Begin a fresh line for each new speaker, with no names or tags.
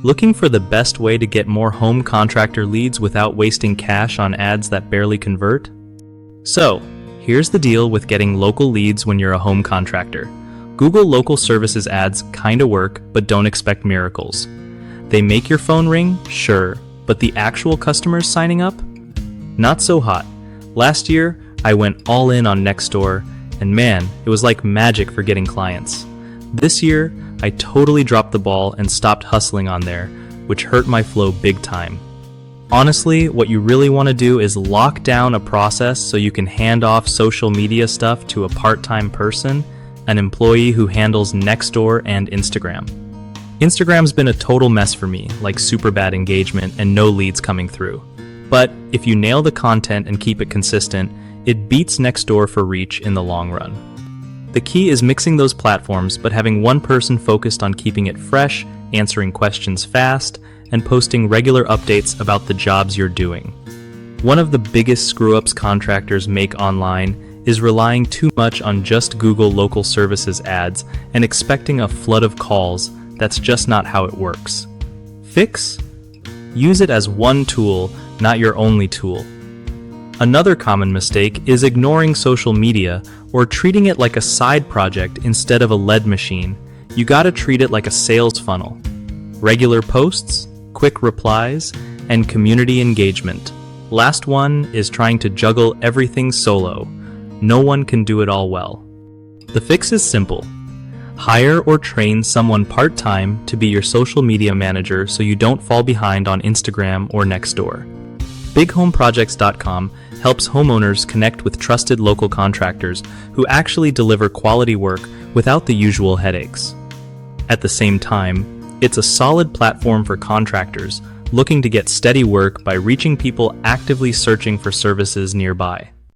Looking for the best way to get more home contractor leads without wasting cash on ads that barely convert? So, here's the deal with getting local leads when you're a home contractor. Google local services ads kinda work, but don't expect miracles. They make your phone ring, sure, but the actual customers signing up? Not so hot. Last year, I went all in on Nextdoor, and man, it was like magic for getting clients. This year, I totally dropped the ball and stopped hustling on there, which hurt my flow big time. Honestly, what you really want to do is lock down a process so you can hand off social media stuff to a part-time person, an employee who handles Nextdoor and Instagram. Instagram's been a total mess for me, like super bad engagement and no leads coming through. But if you nail the content and keep it consistent, it beats Nextdoor for reach in the long run. The key is mixing those platforms, but having one person focused on keeping it fresh, answering questions fast, and posting regular updates about the jobs you're doing. One of the biggest screw-ups contractors make online is relying too much on just Google local services ads and expecting a flood of calls. That's just not how it works. Fix? Use it as one tool, not your only tool. Another common mistake is ignoring social media or treating it like a side project instead of a lead machine. You gotta treat it like a sales funnel. Regular posts, quick replies, and community engagement. Last one is trying to juggle everything solo. No one can do it all well. The fix is simple. Hire or train someone part-time to be your social media manager so you don't fall behind on Instagram or Nextdoor. BigHomeProjects.com helps homeowners connect with trusted local contractors who actually deliver quality work without the usual headaches. At the same time, it's a solid platform for contractors looking to get steady work by reaching people actively searching for services nearby.